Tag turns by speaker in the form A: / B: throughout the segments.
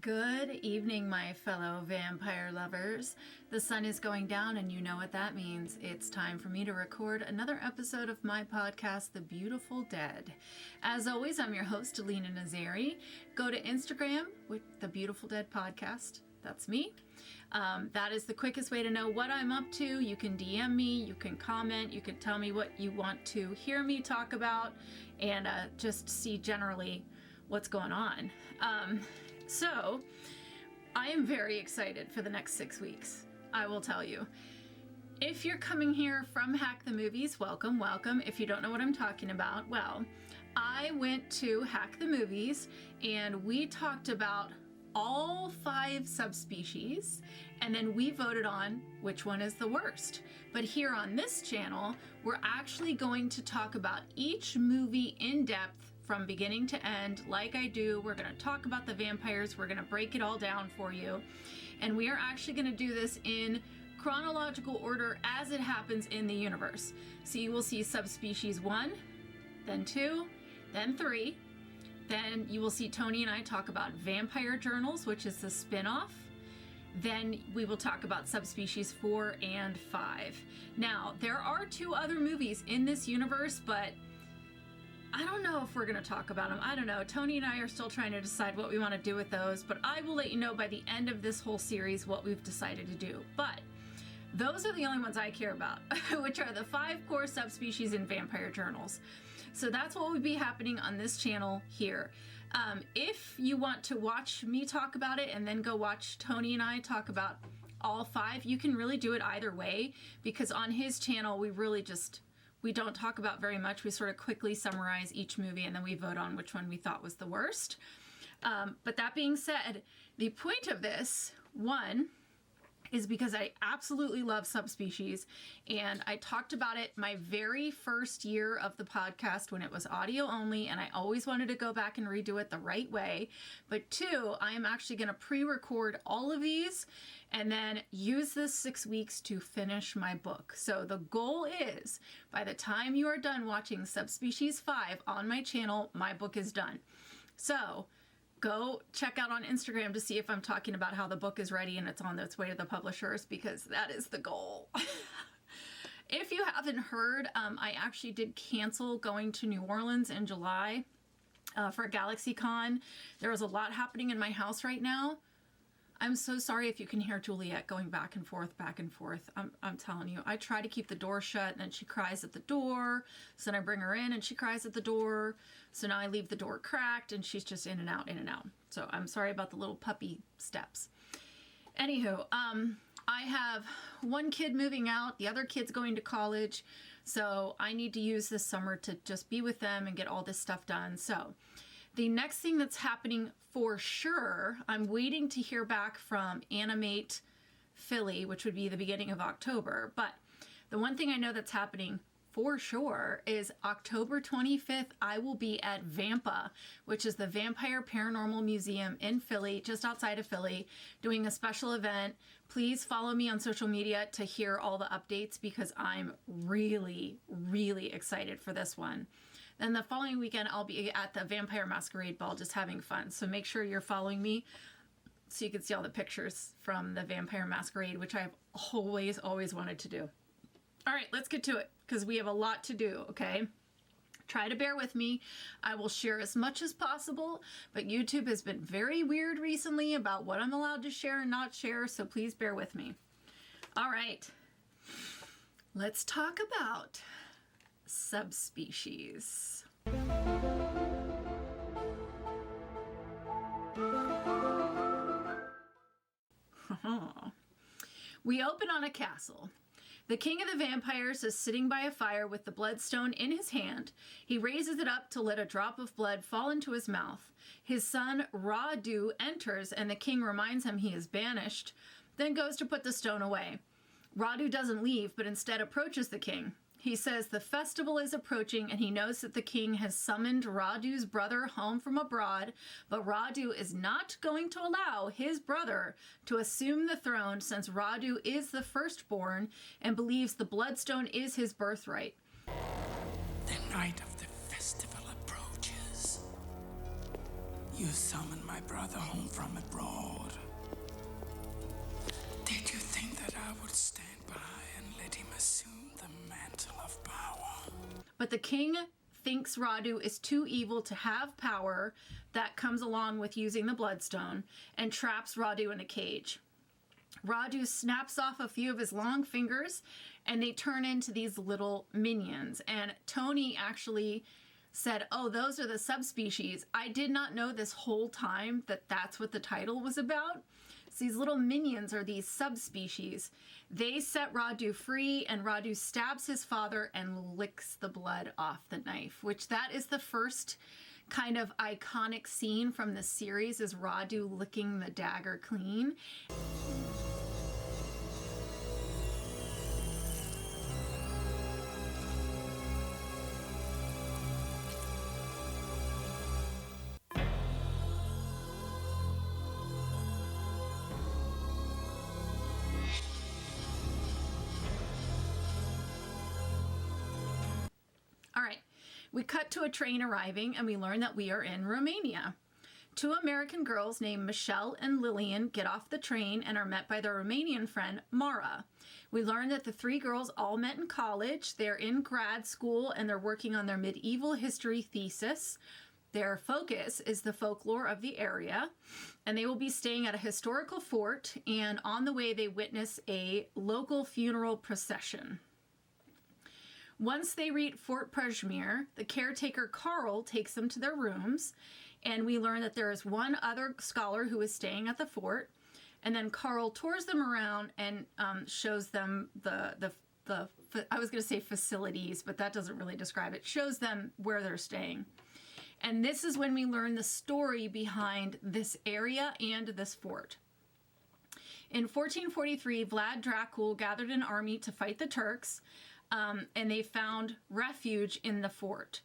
A: Good evening, my fellow vampire lovers. The sun is going down, and you know what that means. It's time for me to record another episode of my podcast, The Beautiful Dead. As always, I'm your host, Alina Nazari. Go to Instagram with The Beautiful Dead Podcast. That's me. That is the quickest way to know what I'm up to. You can DM me, you can comment, you can tell me what you want to hear me talk about, and just see generally what's going on. So, I am very excited for the next 6 weeks, I will tell you. If you're coming here from Hack the Movies, welcome, welcome. If you don't know what I'm talking about, well, I went to Hack the Movies and we talked about all 5 subspecies, and then we voted on which one is the worst. But here on this channel, we're actually going to talk about each movie in depth from beginning to end. Like I do, we're going to talk about the vampires, we're going to break it all down for you, and we are actually going to do this in chronological order as it happens in the universe. So you will see subspecies 1, then 2, then 3. Then you will see Tony and I talk about Vampire Journals, which is the spin-off. Then we will talk about subspecies 4 and 5. Now, there are 2 other movies in this universe, but I don't know if we're going to talk about them. I don't know. Tony and I are still trying to decide what we want to do with those, but I will let you know by the end of this whole series what we've decided to do. But those are the only ones I care about, which are the 5 core subspecies in Vampire Journals. So that's what would be happening on this channel here. If you want to watch me talk about it and then go watch Tony and I talk about all 5, you can really do it either way, because on his channel we don't talk about very much. We sort of quickly summarize each movie and then we vote on which one we thought was the worst. But that being said, the point of this, one, is because I absolutely love subspecies, and I talked about it my very first year of the podcast when it was audio only, and I always wanted to go back and redo it the right way. But 2, I am actually going to pre-record all of these and then use this 6 weeks to finish my book. So the goal is, by the time you are done watching Subspecies 5 on my channel, my book is done. So go check out on Instagram to see if I'm talking about how the book is ready and it's on its way to the publishers, because that is the goal. If you haven't heard, I actually did cancel going to New Orleans in July for GalaxyCon. There was a lot happening in my house right now. I'm so sorry if you can hear Juliet going back and forth, back and forth. I'm telling you, I try to keep the door shut and then she cries at the door. So then I bring her in and she cries at the door. So now I leave the door cracked and she's just in and out, in and out. So I'm sorry about the little puppy steps. Anywho, I have one kid moving out, the other kid's going to college. So I need to use this summer to just be with them and get all this stuff done. So the next thing that's happening for sure, I'm waiting to hear back from Animate Philly, which would be the beginning of October. But the one thing I know that's happening for sure is October 25th, I will be at Vampa, which is the Vampire Paranormal Museum in Philly, just outside of Philly, doing a special event. Please follow me on social media to hear all the updates, because I'm really, really excited for this one. Then the following weekend, I'll be at the Vampire Masquerade Ball just having fun. So make sure you're following me so you can see all the pictures from the Vampire Masquerade, which I've always wanted to do. All right, let's get to it, because we have a lot to do, okay? Try to bear with me. I will share as much as possible, but YouTube has been very weird recently about what I'm allowed to share and not share, so please bear with me. All right, let's talk about subspecies. We open on a castle. The king of the vampires is sitting by a fire with the bloodstone in his hand. He raises it up to let a drop of blood fall into his mouth. His son Radu enters, and the king reminds him he is banished, then goes to put the stone away. Radu doesn't leave, but instead approaches the king. He says the festival is approaching and he knows that the king has summoned Radu's brother home from abroad, but Radu is not going to allow his brother to assume the throne since Radu is the firstborn and believes the bloodstone is his birthright.
B: The night of the festival approaches. You summoned my brother home from abroad. Did you think that I would stand by and let him assume the mantle of power?
A: But the king thinks Radu is too evil to have power that comes along with using the bloodstone and traps Radu in a cage. Radu snaps off a few of his long fingers and they turn into these little minions. And Tony actually said, oh, those are the subspecies. I did not know this whole time that that's what the title was about. So these little minions are these subspecies. They set Radu free, and Radu stabs his father and licks the blood off the knife, which that is the first kind of iconic scene from the series, is Radu licking the dagger clean. All right, we cut to a train arriving and we learn that we are in Romania. Two American girls named Michelle and Lillian get off the train and are met by their Romanian friend, Mara. We learn that the three girls all met in college. They're in grad school and they're working on their medieval history thesis. Their focus is the folklore of the area, and they will be staying at a historical fort, and on the way they witness a local funeral procession. Once they reach Fort Prejmir, the caretaker Carl takes them to their rooms, and we learn that there is one other scholar who is staying at the fort, and then Carl tours them around and shows them the I was going to say facilities, but that doesn't really describe it, shows them where they're staying. And this is when we learn the story behind this area and this fort. In 1443, Vlad Dracul gathered an army to fight the Turks, and they found refuge in the fort.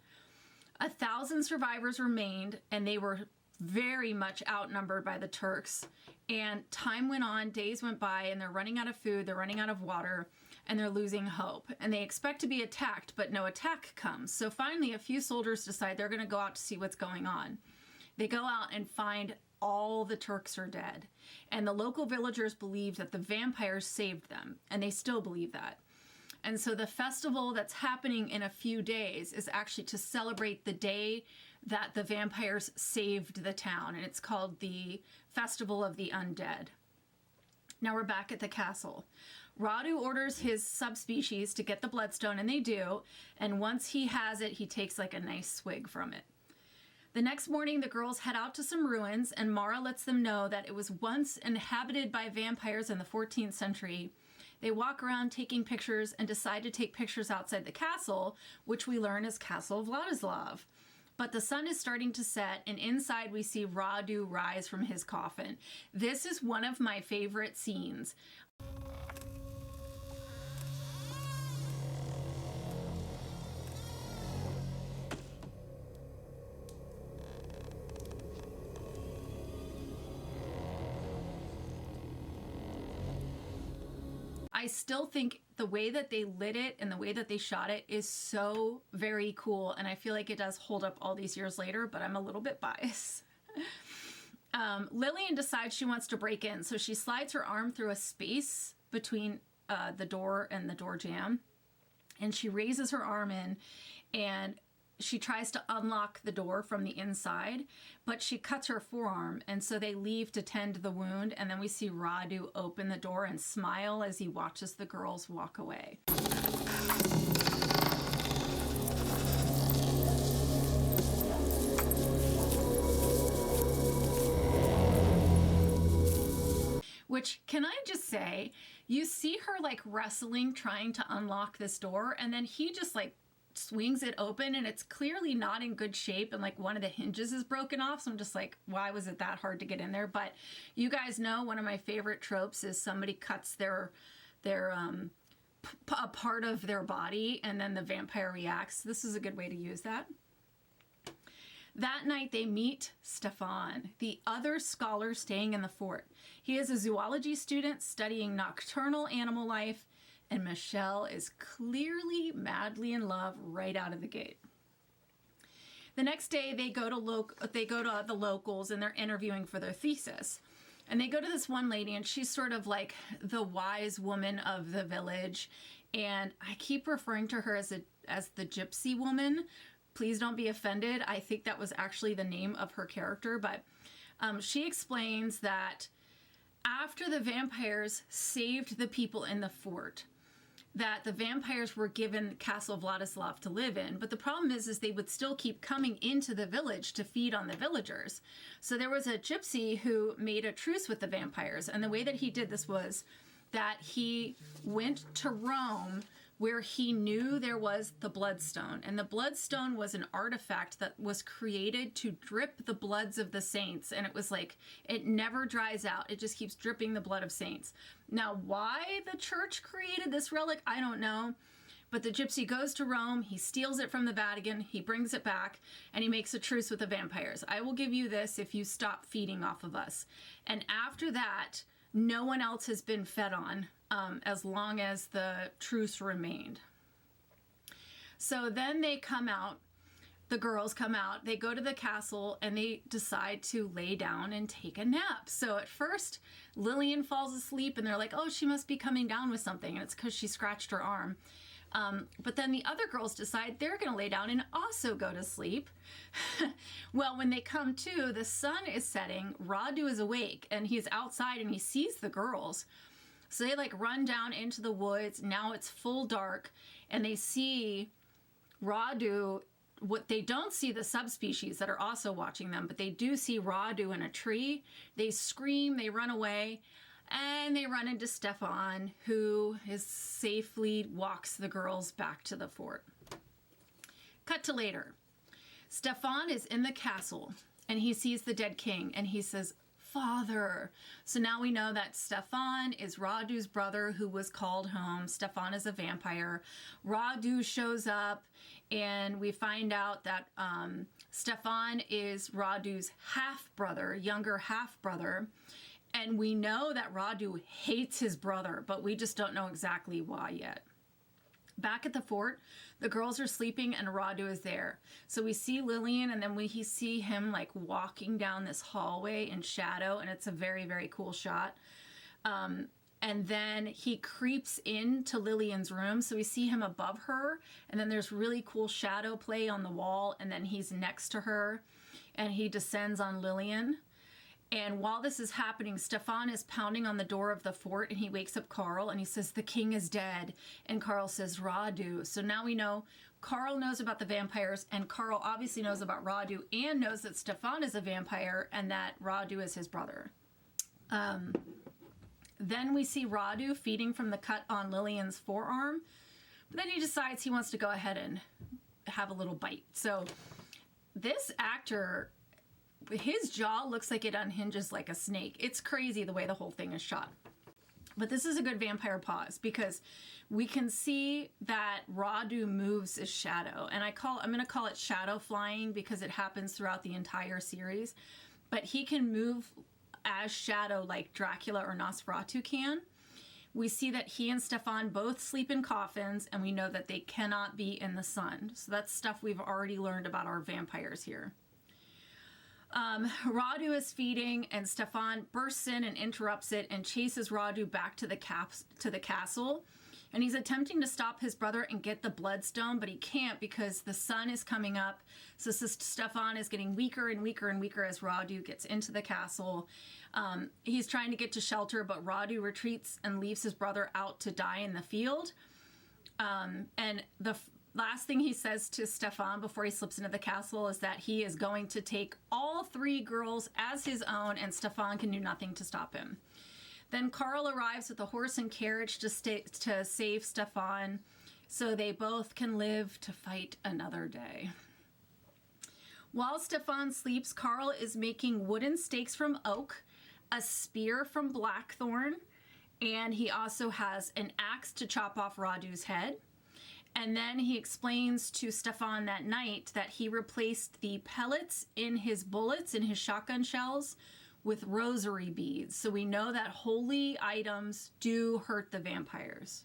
A: 1,000 survivors remained, and they were very much outnumbered by the Turks. And time went on, days went by, and they're running out of food, they're running out of water, and they're losing hope. And they expect to be attacked, but no attack comes. So finally, a few soldiers decide they're going to go out to see what's going on. They go out and find all the Turks are dead. And the local villagers believe that the vampires saved them, and they still believe that. And so the festival that's happening in a few days is actually to celebrate the day that the vampires saved the town. And it's called the Festival of the Undead. Now we're back at the castle. Radu orders his subspecies to get the bloodstone, and they do. And once he has it, he takes like a nice swig from it. The next morning, the girls head out to some ruins, and Mara lets them know that it was once inhabited by vampires in the 14th century. They walk around taking pictures and decide to take pictures outside the castle, which we learn is Castle Vladislav. But the sun is starting to set, and inside we see Radu rise from his coffin. This is one of my favorite scenes. I still think the way that they lit it and the way that they shot it is so very cool, and I feel like it does hold up all these years later, but I'm a little bit biased. Lillian decides she wants to break in, so she slides her arm through a space between the door and the door jamb, and she raises her arm in, and she tries to unlock the door from the inside, but she cuts her forearm, and so they leave to tend the wound, and then we see Radu open the door and smile as he watches the girls walk away. Which, can I just say, you see her like wrestling, trying to unlock this door, and then he just like swings it open, and it's clearly not in good shape, and like one of the hinges is broken off, so I'm just like, why was it that hard to get in there? But you guys know one of my favorite tropes is somebody cuts a part of their body and then the vampire reacts. This is a good way to use that. That night they meet Stefan, the other scholar staying in the fort. He is a zoology student studying nocturnal animal life, and Michelle is clearly madly in love right out of the gate. The next day, they go to the locals, and they're interviewing for their thesis. And they go to this one lady, and she's sort of like the wise woman of the village. And I keep referring to her as the gypsy woman. Please don't be offended. I think that was actually the name of her character. But she explains that after the vampires saved the people in the fort, that the vampires were given Castle Vladislav to live in. But the problem is they would still keep coming into the village to feed on the villagers. So there was a gypsy who made a truce with the vampires. And the way that he did this was that he went to Rome, where he knew there was the bloodstone. And the bloodstone was an artifact that was created to drip the bloods of the saints. And it was like, it never dries out. It just keeps dripping the blood of saints. Now, why the church created this relic, I don't know. But the gypsy goes to Rome, he steals it from the Vatican, he brings it back, and he makes a truce with the vampires. I will give you this if you stop feeding off of us. And after that, no one else has been fed on as long as the truce remained. So then they come out, the girls come out, they go to the castle, and they decide to lay down and take a nap. So at first, Lillian falls asleep, and they're like, oh, she must be coming down with something, and it's because she scratched her arm. But then the other girls decide they're going to lay down and also go to sleep. Well, when they come to, the sun is setting, Radu is awake, and he's outside, and he sees the girls. So they like run down into the woods. Now it's full dark, and they see Radu. What they don't see the subspecies that are also watching them, but they do see Radu in a tree. They scream, they run away, and they run into Stefan, who safely walks the girls back to the fort. Cut to later. Stefan is in the castle, and he sees the dead king, and he says, Father. So now we know that Stefan is Radu's brother who was called home. Stefan is a vampire. Radu shows up, and we find out that Stefan is Radu's half-brother, younger half-brother. And we know that Radu hates his brother, but we just don't know exactly why yet. Back at the fort, the girls are sleeping and Radu is there. So we see Lillian, and then we see him like walking down this hallway in shadow, and it's a very, very cool shot. And then he creeps into Lillian's room. So we see him above her, and then there's really cool shadow play on the wall, and then he's next to her, and he descends on Lillian. And while this is happening, Stefan is pounding on the door of the fort, and he wakes up Carl, and he says, the king is dead. And Carl says, Radu. So now we know Carl knows about the vampires, and Carl obviously knows about Radu, and knows that Stefan is a vampire, and that Radu is his brother. Then we see Radu feeding from the cut on Lillian's forearm, but then he decides he wants to go ahead and have a little bite. So this actor, his jaw looks like it unhinges like a snake. It's crazy the way the whole thing is shot. But this is a good vampire pause, because we can see that Radu moves as shadow. And I'm going to call it shadow flying because it happens throughout the entire series. But he can move as shadow like Dracula or Nosferatu can. We see that he and Stefan both sleep in coffins, and we know that they cannot be in the sun. So that's stuff we've already learned about our vampires here. Radu is feeding, and Stefan bursts in and interrupts it and chases Radu back to the castle. And he's attempting to stop his brother and get the bloodstone, but he can't because the sun is coming up. So Stefan is getting weaker and weaker and weaker as Radu gets into the castle. He's trying to get to shelter, but Radu retreats and leaves his brother out to die in the field. And the last thing he says to Stefan before he slips into the castle is that he is going to take all three girls as his own, and Stefan can do nothing to stop him. Then Carl arrives with a horse and carriage to save Stefan, so they both can live to fight another day. While Stefan sleeps, Carl is making wooden stakes from oak, a spear from blackthorn, and he also has an axe to chop off Radu's head. And then he explains to Stefan that night that he replaced the pellets in his bullets, in his shotgun shells, with rosary beads. So we know that holy items do hurt the vampires.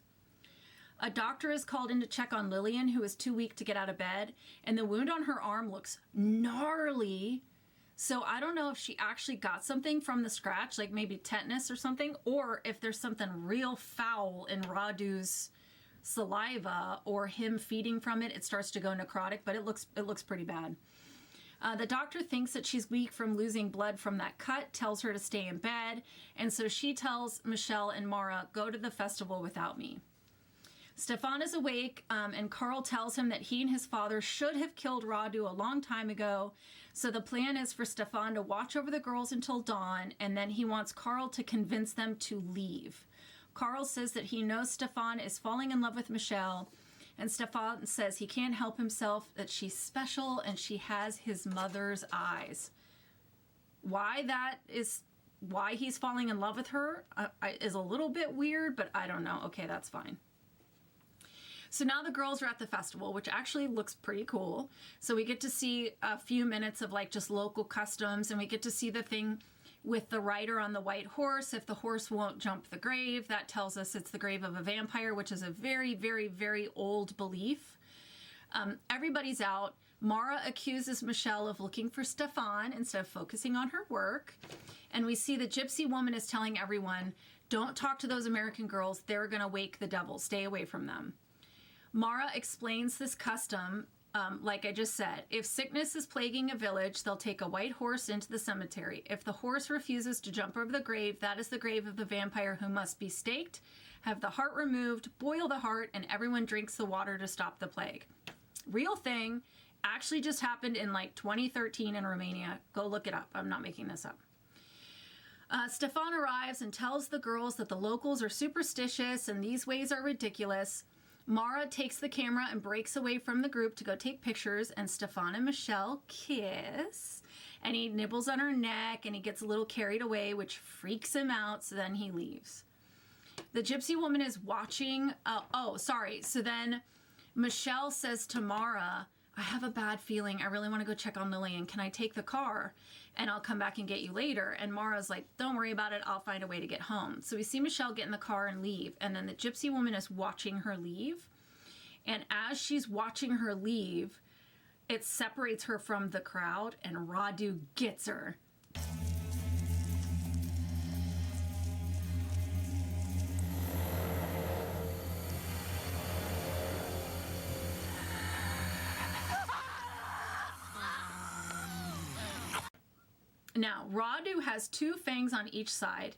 A: A doctor is called in to check on Lillian, who is too weak to get out of bed, and the wound on her arm looks gnarly. So I don't know if she actually got something from the scratch, like maybe tetanus or something, or if there's something real foul in Radu's saliva or him feeding from it. It starts to go necrotic, but it looks pretty bad. The doctor thinks that she's weak from losing blood from that cut, tells her to stay in bed, and so she tells Michelle and Mara, go to the festival without me. Stefan is awake, and Carl tells him that he and his father should have killed Radu a long time ago. So the plan is for Stefan to watch over the girls until dawn, and then he wants Carl to convince them to leave. Carl says that he knows Stefan is falling in love with Michelle, and Stefan says he can't help himself, that she's special and she has his mother's eyes. Why he's falling in love with her is a little bit weird, but I don't know. Okay, that's fine. So now the girls are at the festival, which actually looks pretty cool. So we get to see a few minutes of like just local customs, and we get to see the thing with the rider on the white horse. If the horse won't jump the grave, that tells us it's the grave of a vampire, which is a very, very, very old belief. Everybody's out. Mara accuses Michelle of looking for Stefan instead of focusing on her work. And we see the gypsy woman is telling everyone, don't talk to those American girls. They're going to wake the devil. Stay away from them. Mara explains this custom, like I just said. If sickness is plaguing a village, they'll take a white horse into the cemetery. If the horse refuses to jump over the grave, that is the grave of the vampire who must be staked, have the heart removed, boil the heart, and everyone drinks the water to stop the plague. Real thing, actually just happened in like 2013 in Romania. Go look it up. I'm not making this up. Stefan arrives and tells the girls that the locals are superstitious and these ways are ridiculous. Mara takes the camera and breaks away from the group to go take pictures, and Stefan and Michelle kiss, and he nibbles on her neck, and he gets a little carried away, which freaks him out, so then he leaves. The gypsy woman is watching. So then Michelle says to Mara, I have a bad feeling. I really want to go check on Lillian. Can I take the car? And I'll come back and get you later. And Mara's like, don't worry about it. I'll find a way to get home. So we see Michelle get in the car and leave. And then the gypsy woman is watching her leave. And as she's watching her leave, it separates her from the crowd, and Radu gets her. Now, Radu has two fangs on each side.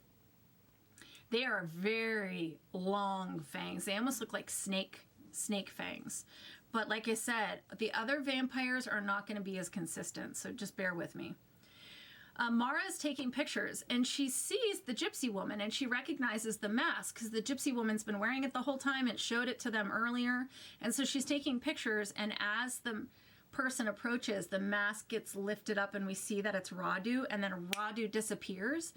A: They are very long fangs. They almost look like snake fangs. But like I said, the other vampires are not going to be as consistent, so just bear with me. Mara is taking pictures, and she sees the gypsy woman, and she recognizes the mask because the gypsy woman's been wearing it the whole time. It showed it to them earlier. And so she's taking pictures, and as the person approaches, the mask gets lifted up and we see that it's Radu, and then Radu disappears.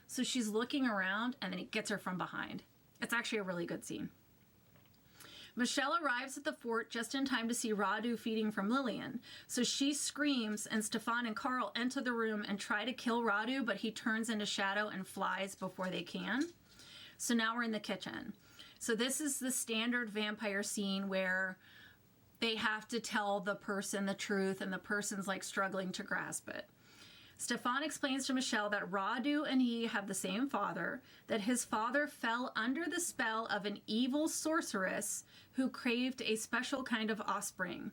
A: So she's looking around, and then it gets her from behind. It's actually a really good scene. Michelle arrives at the fort just in time to see Radu feeding from Lillian. So she screams, and Stefan and Carl enter the room and try to kill Radu, but he turns into shadow and flies before they can. So now we're in the kitchen. So this is the standard vampire scene where they have to tell the person the truth, and the person's like struggling to grasp it. Stefan explains to Michelle that Radu and he have the same father, that his father fell under the spell of an evil sorceress who craved a special kind of offspring.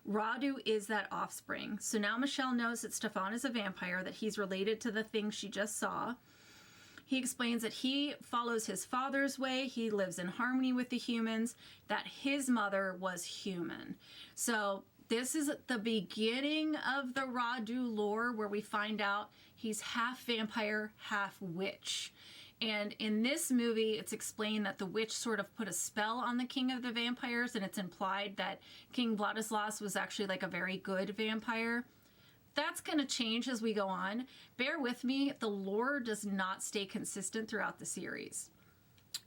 A: Radu is that offspring. So now Michelle knows that Stefan is a vampire, that he's related to the thing she just saw. He explains that he follows his father's way, he lives in harmony with the humans, that his mother was human. So this is the beginning of the Radu lore, where we find out he's half vampire, half witch. And in this movie, it's explained that the witch sort of put a spell on the king of the vampires, and it's implied that King Vladislav was actually like a very good vampire. That's going to change as we go on. Bear with me, the lore does not stay consistent throughout the series.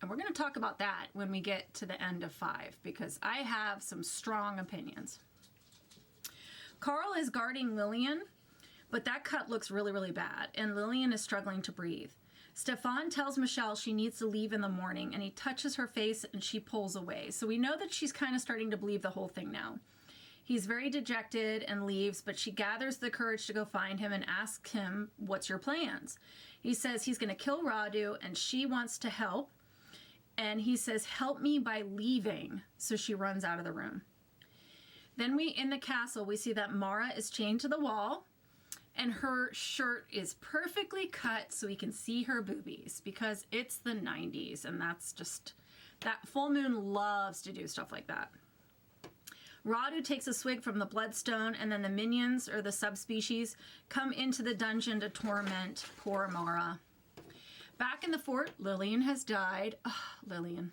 A: And we're going to talk about that when we get to the end of 5, because I have some strong opinions. Carl is guarding Lillian, but that cut looks really, really bad, and Lillian is struggling to breathe. Stefan tells Michelle she needs to leave in the morning, and he touches her face and she pulls away. So we know that she's kind of starting to believe the whole thing now. He's very dejected and leaves, but she gathers the courage to go find him and asks him, what's your plans? He says he's going to kill Radu, and she wants to help. And he says, help me by leaving. So she runs out of the room. Then in the castle, we see that Mara is chained to the wall, and her shirt is perfectly cut so we can see her boobies, because it's the 90s, and that's just, that full moon loves to do stuff like that. Radu takes a swig from the bloodstone, and then the minions, or the subspecies, come into the dungeon to torment poor Mara. Back in the fort, Lillian has died. Oh, Lillian.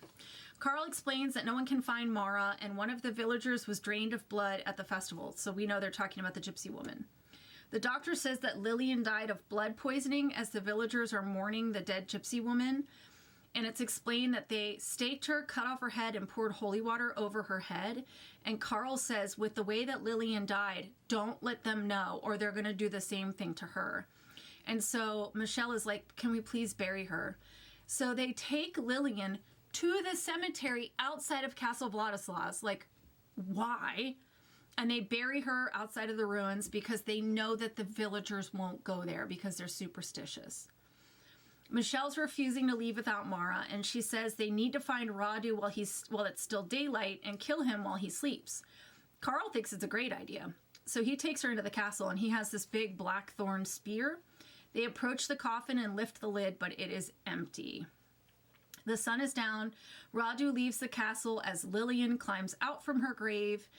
A: Carl explains that no one can find Mara, and one of the villagers was drained of blood at the festival, so we know they're talking about the gypsy woman. The doctor says that Lillian died of blood poisoning as the villagers are mourning the dead gypsy woman. And it's explained that they staked her, cut off her head, and poured holy water over her head. And Carl says, with the way that Lillian died, don't let them know, or they're going to do the same thing to her. And so Michelle is like, can we please bury her? So they take Lillian to the cemetery outside of Castle Vladislav. Like, why? And they bury her outside of the ruins because they know that the villagers won't go there because they're superstitious. Michelle's refusing to leave without Mara, and she says they need to find Radu while it's still daylight and kill him while he sleeps. Carl thinks it's a great idea. So he takes her into the castle, and he has this big blackthorn spear. They approach the coffin and lift the lid, but it is empty. The sun is down. Radu leaves the castle as Lillian climbs out from her grave.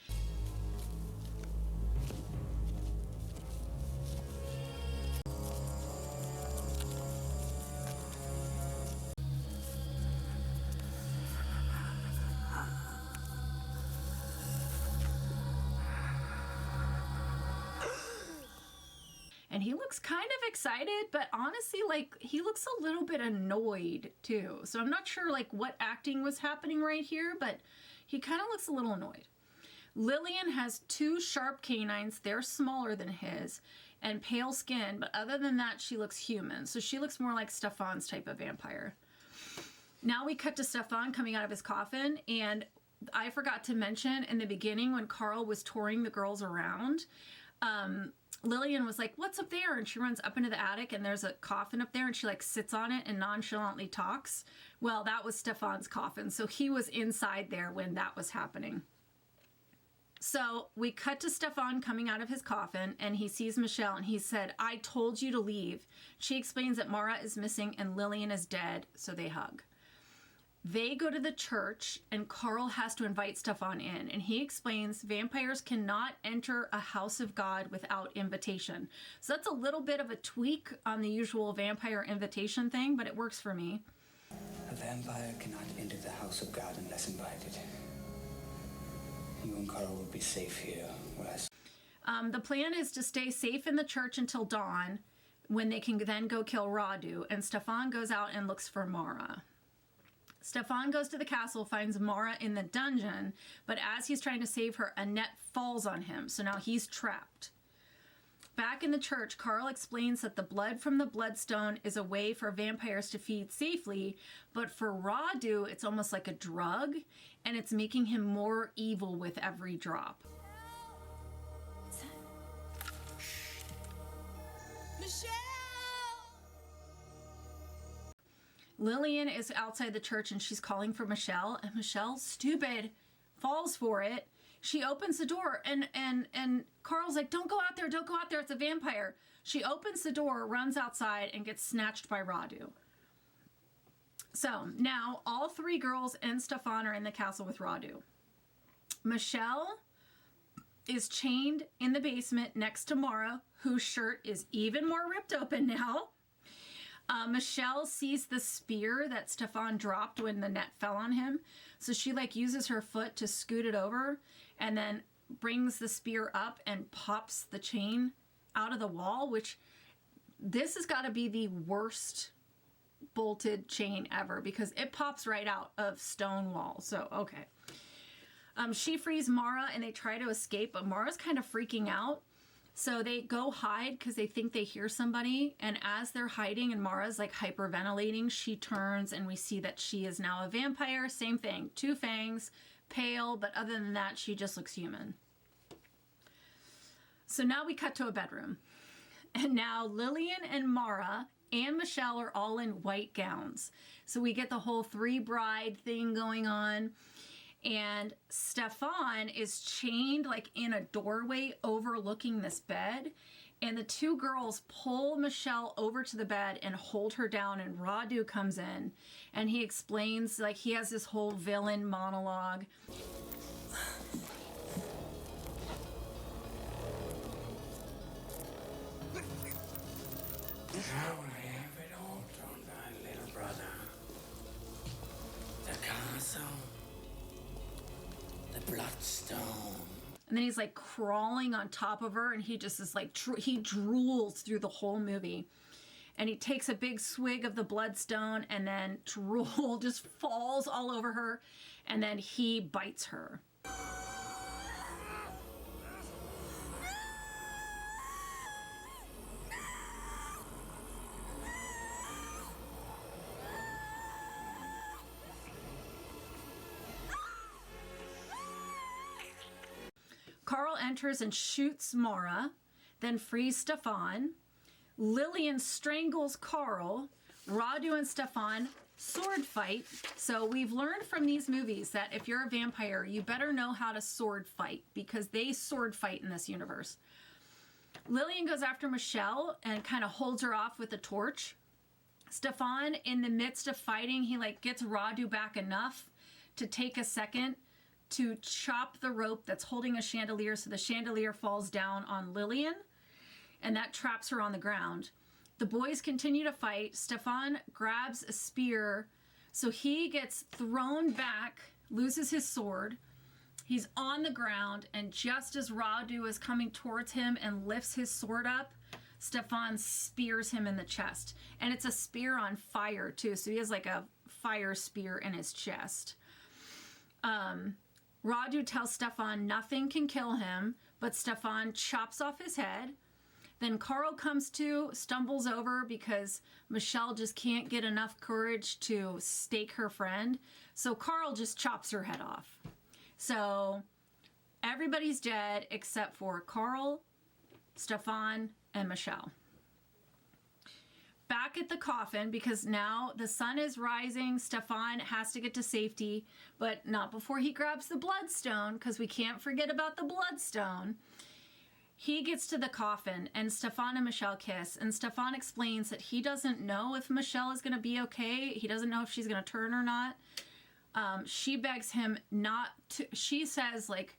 A: And he looks kind of excited, but honestly, like, he looks a little bit annoyed too. So I'm not sure like what acting was happening right here, but he kind of looks a little annoyed. Lillian has 2 sharp canines. They're smaller than his and pale skin, but other than that, she looks human. So she looks more like Stefan's type of vampire. Now we cut to Stefan coming out of his coffin, and I forgot to mention in the beginning when Carl was touring the girls around, Lillian was like, what's up there? And she runs up into the attic, and there's a coffin up there, and she like sits on it and nonchalantly talks. Well, that was Stefan's coffin. So he was inside there when that was happening. So we cut to Stefan coming out of his coffin, and he sees Michelle, and he said, I told you to leave. She explains that Mara is missing and Lillian is dead. So they hug. They go to the church, and Carl has to invite Stefan in, and he explains vampires cannot enter a house of God without invitation. So that's a little bit of a tweak on the usual vampire invitation thing, but it works for me.
C: A vampire cannot enter the house of God unless invited. You and Carl will be safe here, whereas...
A: The plan is to stay safe in the church until dawn, when they can then go kill Radu, and Stefan goes out and looks for Mara. Stefan goes to the castle, finds Mara in the dungeon, but as he's trying to save her, a net falls on him, so now he's trapped. Back in the church, Carl explains that the blood from the bloodstone is a way for vampires to feed safely, but for Radu, it's almost like a drug, and it's making him more evil with every drop.
D: Michelle!
A: Lillian is outside the church, and she's calling for Michelle, and Michelle, stupid, falls for it. She opens the door, and Carl's like, don't go out there, it's a vampire. She opens the door, runs outside, and gets snatched by Radu. So now all 3 girls and Stefan are in the castle with Radu. Michelle is chained in the basement next to Mara, whose shirt is even more ripped open now. Michelle sees the spear that Stefan dropped when the net fell on him. So she like uses her foot to scoot it over and then brings the spear up and pops the chain out of the wall, which this has got to be the worst bolted chain ever because it pops right out of stone wall. So, okay. She frees Mara and they try to escape, but Mara's kind of freaking out. So they go hide because they think they hear somebody. And as they're hiding and Mara's like hyperventilating, she turns and we see that she is now a vampire. Same thing, 2 fangs, pale, but other than that, she just looks human. So now we cut to a bedroom. And now Lillian and Mara and Michelle are all in white gowns. So we get the whole 3-bride thing going on. And Stefan is chained like in a doorway overlooking this bed. And the 2 girls pull Michelle over to the bed and hold her down. And Radu comes in and he explains, like he has this whole villain monologue.
B: How I have it all from thy little brother. The castle. The bloodstone.
A: And then he's like crawling on top of her and he just is like, he drools through the whole movie. And he takes a big swig of the bloodstone and then drool just falls all over her. And then he bites her. Carl enters and shoots Mara, then frees Stefan. Lillian strangles Carl. Radu and Stefan sword fight. So we've learned from these movies that if you're a vampire, you better know how to sword fight because they sword fight in this universe. Lillian goes after Michelle and kind of holds her off with a torch. Stefan, in the midst of fighting, he like gets Radu back enough to take a second to chop the rope that's holding a chandelier so the chandelier falls down on Lillian and that traps her on the ground. The boys continue to fight. Stefan grabs a spear, so he gets thrown back, loses his sword. He's on the ground, and just as Radu is coming towards him and lifts his sword up, Stefan spears him in the chest. And it's a spear on fire too, so he has like a fire spear in his chest. Radu tells Stefan nothing can kill him, but Stefan chops off his head. Then Carl comes to, stumbles over because Michelle just can't get enough courage to stake her friend. So Carl just chops her head off. So everybody's dead except for Carl, Stefan, and Michelle. Back at the coffin, because now the sun is rising, Stefan has to get to safety, but not before he grabs the bloodstone, because we can't forget about the bloodstone. He gets to the coffin, and Stefan and Michelle kiss, and Stefan explains that he doesn't know if Michelle is going to be okay. He doesn't know if she's going to turn or not. She begs him not to. She says, like,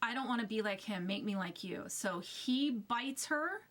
A: I don't want to be like him. Make me like you. So he bites her.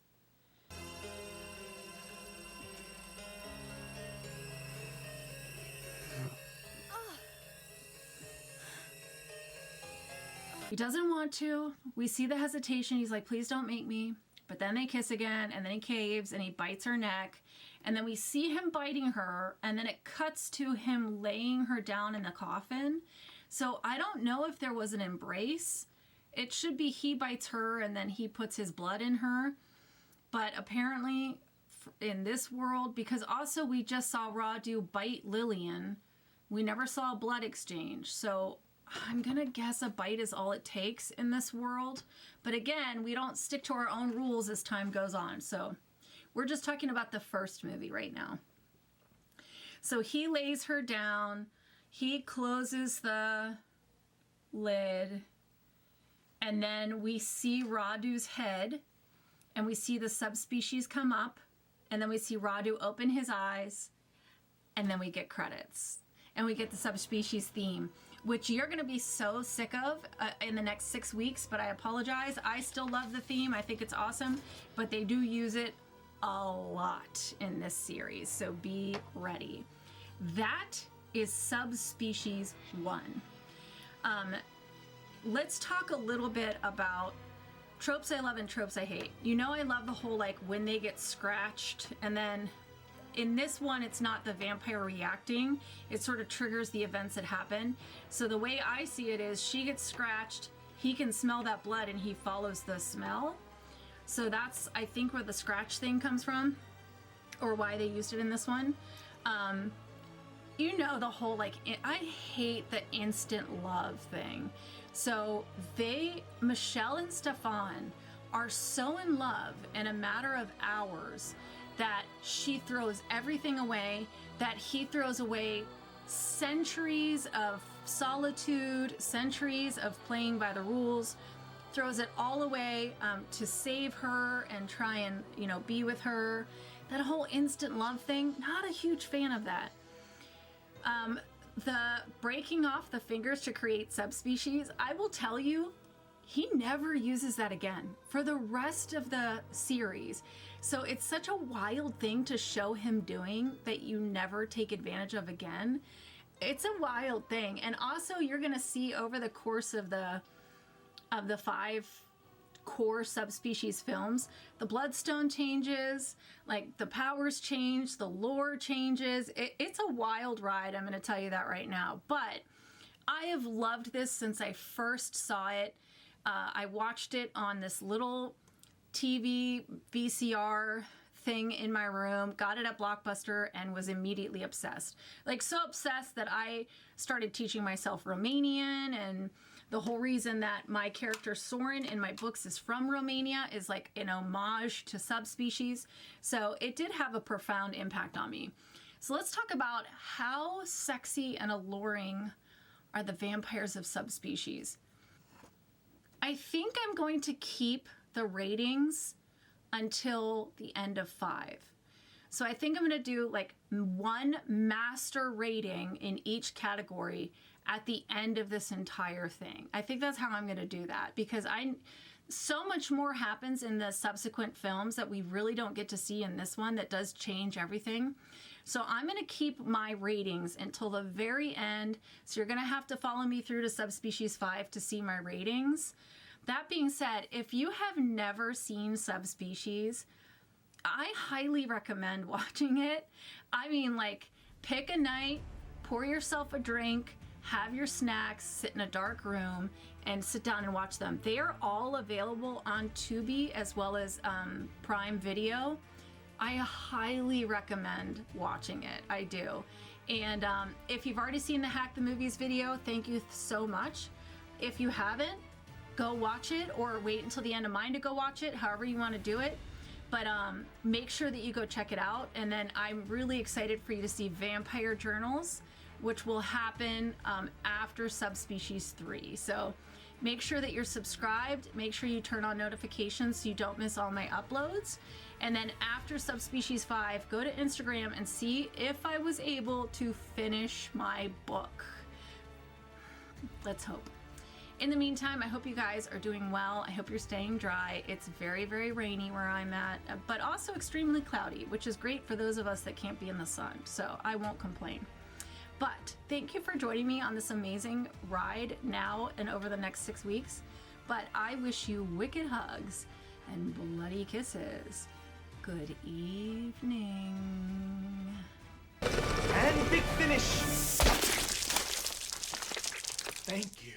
A: He doesn't want to. We see the hesitation. He's like, please don't make me. But then they kiss again, and then he caves, and he bites her neck. And then we see him biting her, and then it cuts to him laying her down in the coffin. So I don't know if there was an embrace. It should be he bites her, and then he puts his blood in her. But apparently, in this world, because also we just saw Radu bite Lillian, we never saw a blood exchange. So I'm going to guess a bite is all it takes in this world. But again, we don't stick to our own rules as time goes on. So we're just talking about the first movie right now. So he lays her down. He closes the lid. And then we see Radu's head. And we see the subspecies come up. And then we see Radu open his eyes. And then we get credits. And we get the subspecies theme, which you're going to be so sick of in the next 6 weeks, but I apologize. I still love the theme. I think it's awesome, but they do use it a lot in this series, so be ready. That is Subspecies 1. Let's talk a little bit about tropes I love and tropes I hate. You know, I love the whole like when they get scratched, and then in this one it's not the vampire reacting, it sort of triggers the events that happen. So the way I see it is she gets scratched, he can smell that blood and he follows the smell. So that's, I think, where the scratch thing comes from, or why they used it in this one. You know, the whole like, I hate the instant love thing. So Michelle and Stefan are so in love in a matter of hours that she throws everything away, that he throws away centuries of solitude, centuries of playing by the rules, throws it all away to save her and try and, you know, be with her. That whole instant love thing, not a huge fan of that. The breaking off the fingers to create subspecies, I will tell you, he never uses that again for the rest of the series. So it's such a wild thing to show him doing that you never take advantage of again. It's a wild thing. And also you're going to see over the course of the 5 core subspecies films, the bloodstone changes, like the powers change, the lore changes. It's a wild ride, I'm going to tell you that right now. But I have loved this since I first saw it. I watched it on this little TV VCR thing in my room, got it at Blockbuster, and was immediately obsessed. Like, so obsessed that I started teaching myself Romanian, and the whole reason that my character Soren in my books is from Romania is like an homage to Subspecies. So it did have a profound impact on me. So let's talk about how sexy and alluring are the vampires of Subspecies. I think I'm going to keep the ratings until the end of 5. So I think I'm going to do like 1 master rating in each category at the end of this entire thing. I think that's how I'm going to do that, because so much more happens in the subsequent films that we really don't get to see in this one that does change everything. So I'm going to keep my ratings until the very end. So you're going to have to follow me through to Subspecies 5 to see my ratings. That being said, if you have never seen Subspecies, I highly recommend watching it. I mean, like, pick a night, pour yourself a drink, have your snacks, sit in a dark room, and sit down and watch them. They are all available on Tubi as well as Prime Video. I highly recommend watching it. I do. And if you've already seen the Hack the Movies video, thank you so much. If you haven't, go watch it, or wait until the end of mine to go watch it, however you want to do it. But make sure that you go check it out. And then I'm really excited for you to see Vampire Journals, which will happen after Subspecies 3. So make sure that you're subscribed. Make sure you turn on notifications so you don't miss all my uploads. And then after Subspecies 5, go to Instagram and see if I was able to finish my book. Let's hope. In the meantime, I hope you guys are doing well. I hope you're staying dry. It's very, very rainy where I'm at, but also extremely cloudy, which is great for those of us that can't be in the sun. So I won't complain. But thank you for joining me on this amazing ride now and over the next 6 weeks. But I wish you wicked hugs and bloody kisses. Good evening.
B: And big finish. Thank you.